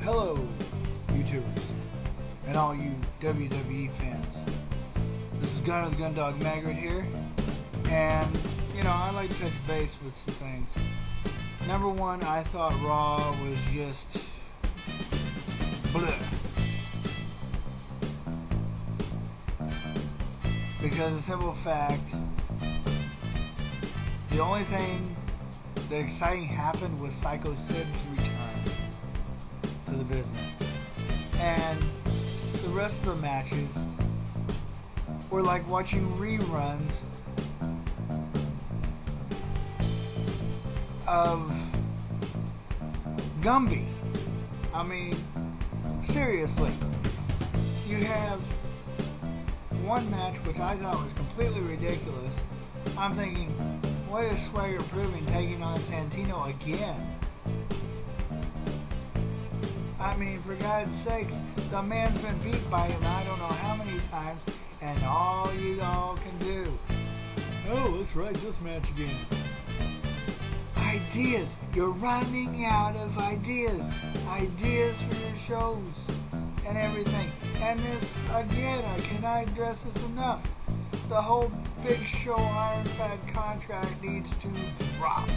Hello, YouTubers, and all you WWE fans. This is Gundog Magritte here, and I like to touch base with some things. Number one, I thought Raw was just bleh. Because the simple fact, the only thing that exciting happened was Psycho Sid's return to the business. And the rest of the matches were like watching reruns of Gumby. I mean, seriously. You have one match which I thought was completely ridiculous. I'm thinking, what is Swagger proving taking on Santino again? I mean, for God's sakes, the man's been beat by him I don't know how many times, and all you all can do, oh, let's write this match again. Ideas. You're running out of ideas. Ideas for your shows and everything. And this, again, I cannot address this enough. The whole Big Show Ironfad contract needs to drop.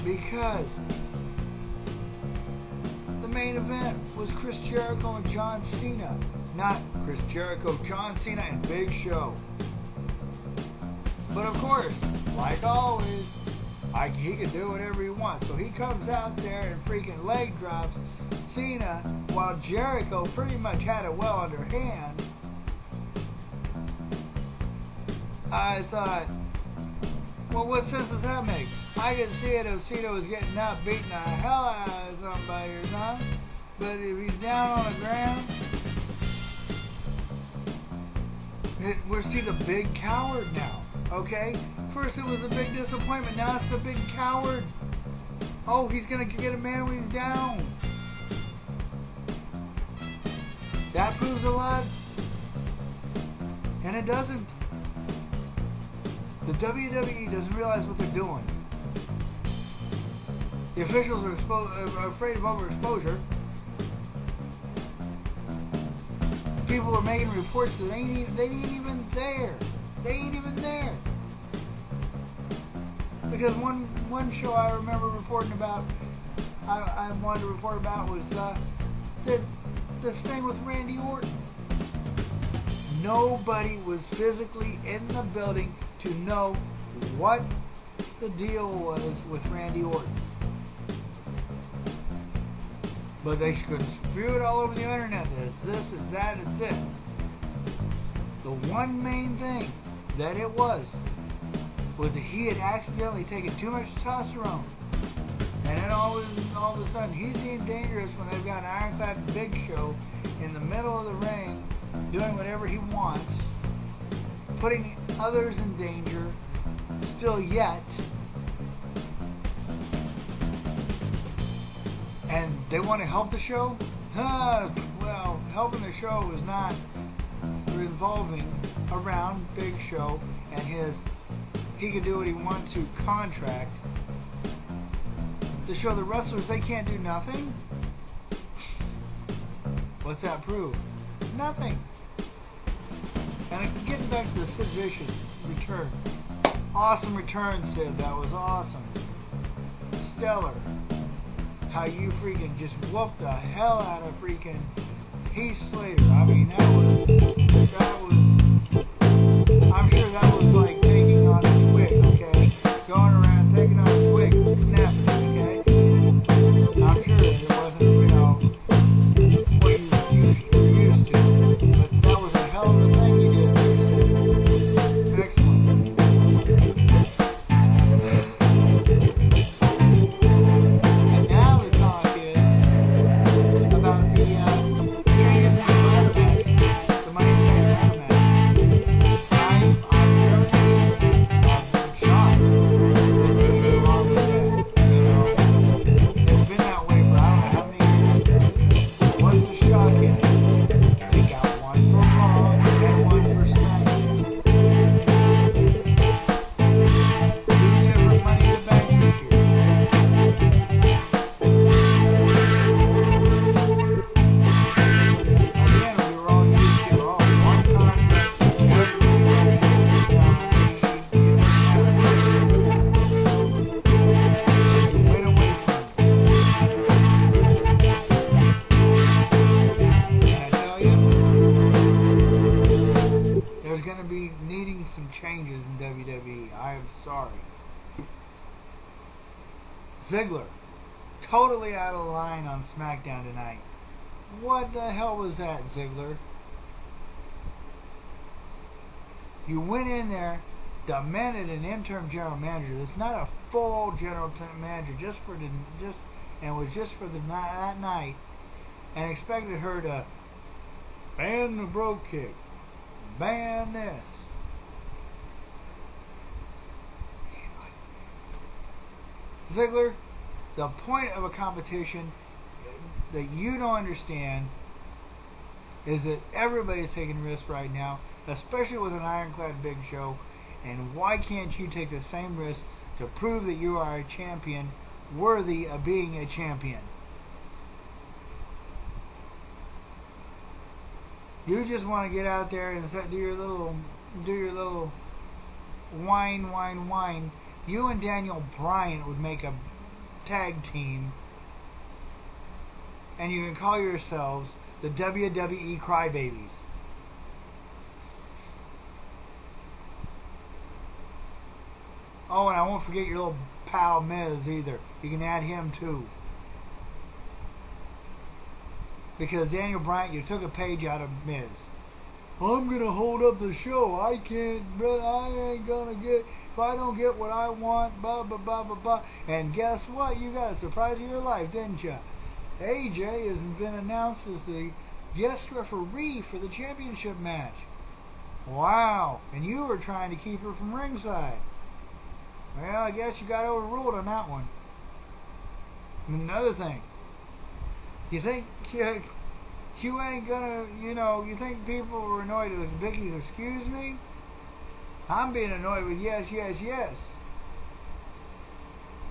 Because the main event was Chris Jericho and John Cena. Not Chris Jericho, John Cena, and Big Show. But of course, like always, he can do whatever he wants. So he comes out there and freaking leg drops Cena while Jericho pretty much had it well under hand. I thought, well, what sense does that make? I could see it if Cena was getting up, beating the hell out of somebody or something. But if he's down on the ground, we're seeing the big coward now. Okay? First it was a big disappointment, now it's the big coward. Oh, he's gonna get a man when he's down. That proves a lot. And it doesn't. The WWE doesn't realize what they're doing. The officials are afraid of overexposure. People are making reports that they ain't even there. They ain't even there. Because one show I remember reporting about, I wanted to report about was this thing with Randy Orton. Nobody was physically in the building to know what the deal was with Randy Orton. But they could spew it all over the internet. It's this, it's that, it's this. The one main thing that it was that he had accidentally taken too much testosterone. And then all of a sudden, he's deemed dangerous when they've got an ironclad Big Show in the middle of the ring doing whatever he wants, putting others in danger still yet. And they want to help the show? Well, helping the show is not revolving around Big Show and his he can do what he wants to contract to show the wrestlers they can't do nothing. What's that prove? Nothing. And getting back to the Sid Vicious return. Awesome return, Sid. That was awesome. Stellar. How you freaking just whooped the hell out of freaking Heath Slater. I mean, that was, I'm sure that was like taking on a twig, okay? Going around taking on a twig, snapping, okay? I'm sure it wasn't, what you were used to. But that was a hell of a thing you did there, Sid. Excellent. And now the talk is about the changes to the ladder match. The money in the ladder match. I'm telling you, needing some changes in WWE. I am sorry. Ziggler, totally out of line on SmackDown tonight. What the hell was that, Ziggler? You went in there, demanded an interim general manager. That's not a full general manager, and was just for that night, and expected her to ban the brogue kick, ban this. Ziggler, the point of a competition that you don't understand is that everybody's taking risks right now, especially with an ironclad Big Show, and why can't you take the same risk to prove that you are a champion worthy of being a champion? You just want to get out there and do your little whine. You and Daniel Bryan would make a tag team, and you can call yourselves the WWE Crybabies. Oh, and I won't forget your little pal Miz either. You can add him too. Because Daniel Bryan, you took a page out of Miz. I'm gonna hold up the show. I ain't gonna get, if I don't get what I want, blah blah blah blah blah. And guess what? You got a surprise of your life, didn't you? AJ has been announced as the guest referee for the championship match. Wow. And you were trying to keep her from ringside. Well, I guess you got overruled on that one. And another thing. You think you ain't gonna, you think people were annoyed with Vicky's excuse me? I'm being annoyed with yes.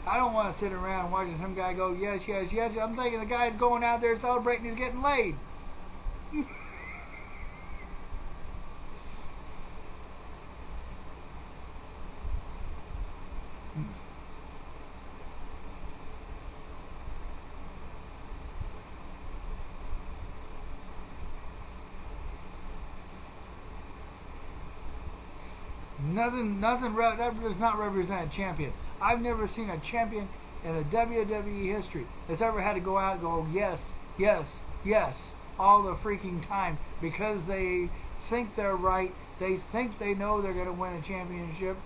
I don't want to sit around watching some guy go yes. I'm thinking the guy's going out there celebrating he's getting laid. Nothing that does not represent a champion. I've never seen a champion in the WWE history that's ever had to go out and go yes all the freaking time because they think they're right. They think they know they're going to win a championship,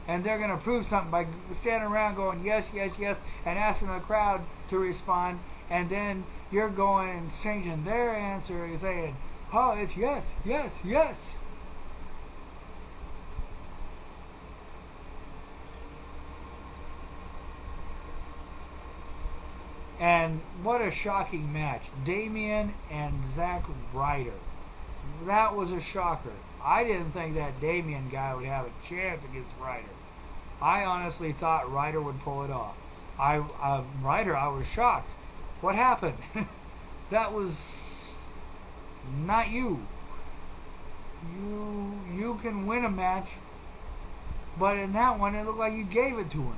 and they're going to prove something by standing around going yes and asking the crowd to respond, and then you're going and changing their answer and saying, oh, it's yes. And what a shocking match. Damian and Zack Ryder. That was a shocker. I didn't think that Damian guy would have a chance against Ryder. I honestly thought Ryder would pull it off. Ryder, I was shocked. What happened? That was not you. You can win a match, but in that one it looked like you gave it to him.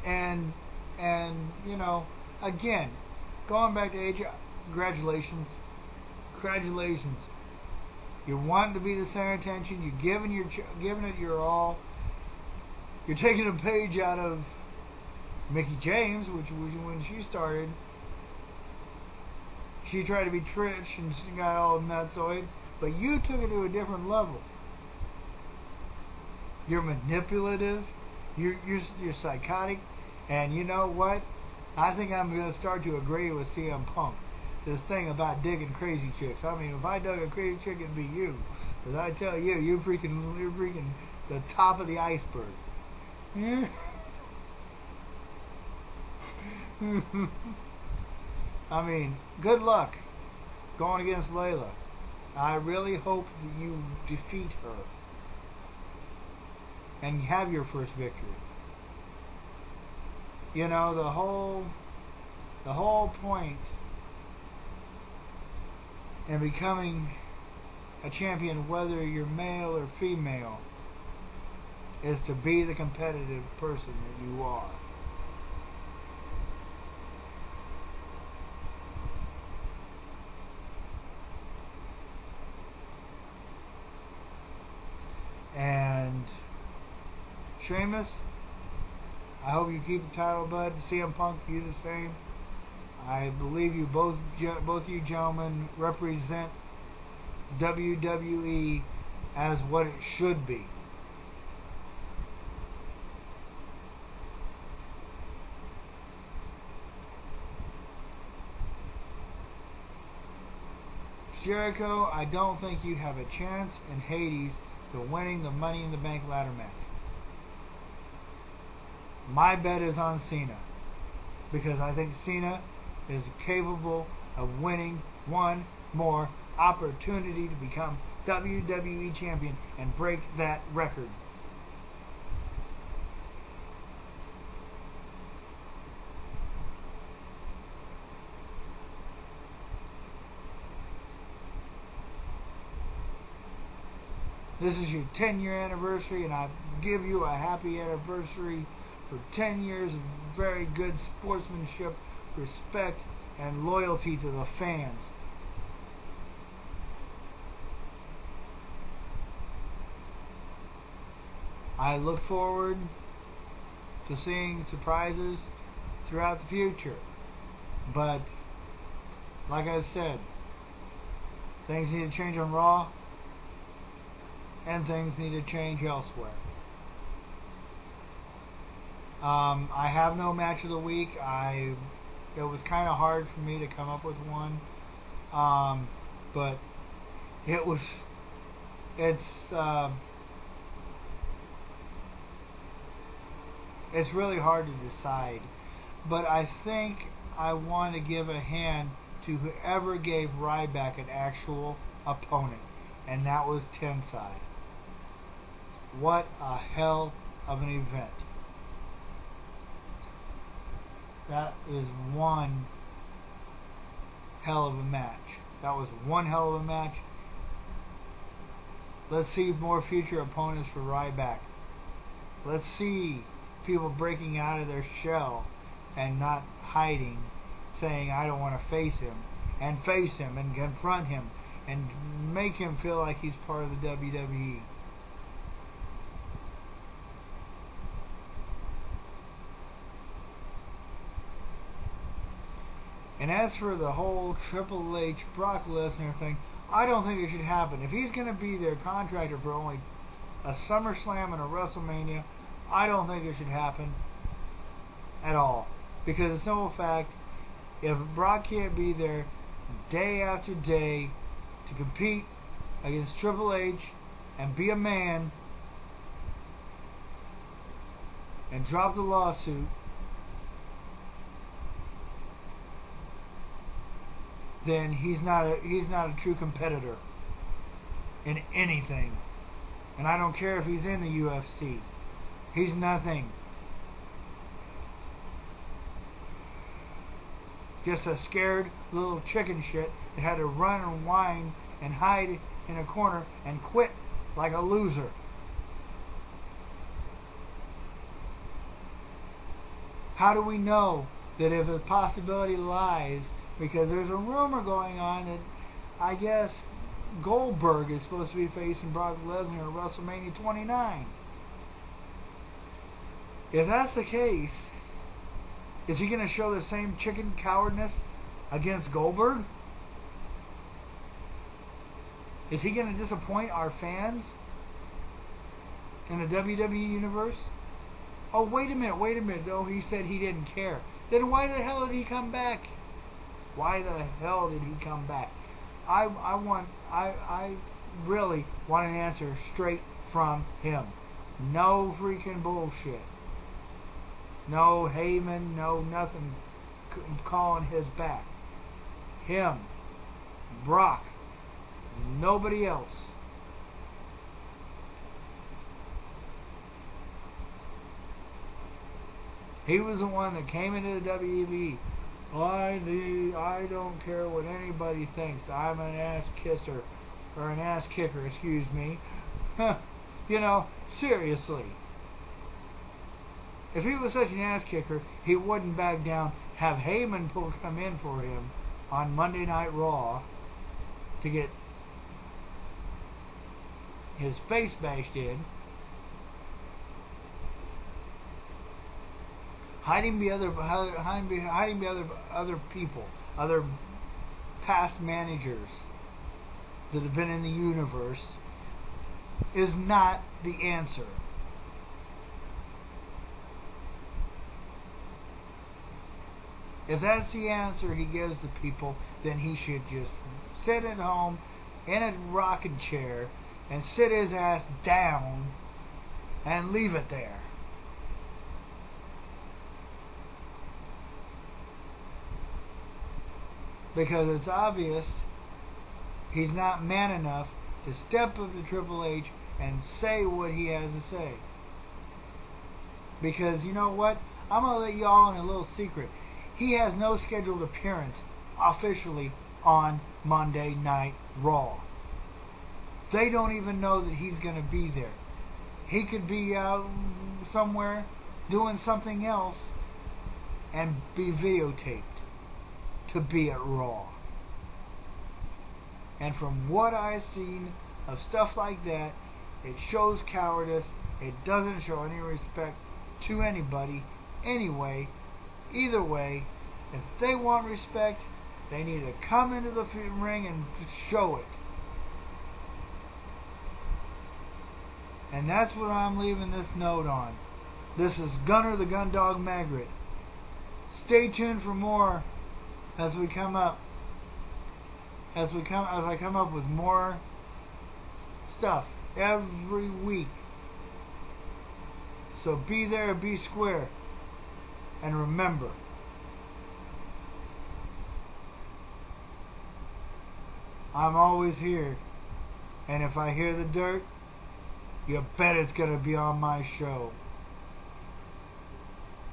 And again, going back to AJ, congratulations. You're wanting to be the center of attention. You're giving it your all. You're taking a page out of Mickie James, which was when she started. She tried to be Trish and she got all nutsoid, but you took it to a different level. You're manipulative. You're psychotic. And you know what? I think I'm going to start to agree with CM Punk. This thing about digging crazy chicks. I mean, if I dug a crazy chick, it'd be you. Because I tell you, you're freaking the top of the iceberg. I mean, good luck going against Layla. I really hope that you defeat her and have your first victory. The whole point in becoming a champion, whether you're male or female, is to be the competitive person that you are. And Sheamus, I hope you keep the title, bud. CM Punk, you the same. I believe you both you gentlemen represent WWE as what it should be. Jericho, I don't think you have a chance in Hades to winning the Money in the Bank ladder match. My bet is on Cena, because I think Cena is capable of winning one more opportunity to become WWE Champion and break that record. This is your 10-year anniversary, and I give you a happy anniversary for 10 years of very good sportsmanship, respect, and loyalty to the fans. I look forward to seeing surprises throughout the future. But, like I said, things need to change on Raw, and things need to change elsewhere. I have no match of the week. It was kind of hard for me to come up with one, but it's really hard to decide. But I think I want to give a hand to whoever gave Ryback an actual opponent, and that was Tensai. What a hell of an event. That is one hell of a match. That was one hell of a match. Let's see more future opponents for Ryback. Let's see people breaking out of their shell and not hiding, saying, I don't want to face him and confront him and make him feel like he's part of the WWE. And as for the whole Triple H Brock Lesnar thing, I don't think it should happen. If he's going to be their contractor for only a SummerSlam and a WrestleMania, I don't think it should happen at all. Because the simple fact, if Brock can't be there day after day to compete against Triple H and be a man and drop the lawsuit, then he's not a true competitor in anything. And I don't care if he's in the UFC. He's nothing. Just a scared little chicken shit that had to run and whine and hide in a corner and quit like a loser. How do we know that if a possibility lies? Because there's a rumor going on that I guess Goldberg is supposed to be facing Brock Lesnar at WrestleMania 29. If that's the case, is he going to show the same chicken cowardness against Goldberg? Is he going to disappoint our fans in the WWE Universe? Oh, wait a minute. Oh, he said he didn't care. Then why the hell did he come back? Why the hell did he come back? I really want an answer straight from him. No freaking bullshit. No Heyman, no nothing calling his back. Him. Brock. Nobody else. He was the one that came into the WWE. I don't care what anybody thinks. I'm an ass kisser. Or an ass kicker, excuse me. You know, seriously. If he was such an ass kicker, he wouldn't back down. Have Heyman come in for him on Monday Night Raw to get his face bashed in. Hiding the other people, other past managers that have been in the universe is not the answer. If that's the answer he gives to people, then he should just sit at home in a rocking chair and sit his ass down and leave it there. Because it's obvious he's not man enough to step up to Triple H and say what he has to say. Because you know what? I'm going to let you all in a little secret. He has no scheduled appearance officially on Monday Night Raw. They don't even know that he's going to be there. He could be out somewhere doing something else and be videotaped to be at Raw. And from what I've seen of stuff like that, it shows cowardice. It doesn't show any respect to anybody anyway. Either way, if they want respect, they need to come into the ring and show it. And that's what I'm leaving this note on. This is Gunner the Gundog Magritte. Stay tuned for more as I come up with more stuff every week. So be there, be square. And remember, I'm always here. And if I hear the dirt, you bet it's going to be on my show.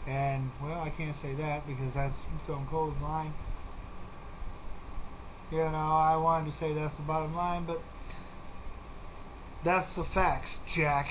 And, well, I can't say that because that's Stone Cold's line. You know, I wanted to say that's the bottom line, but that's the facts, Jack.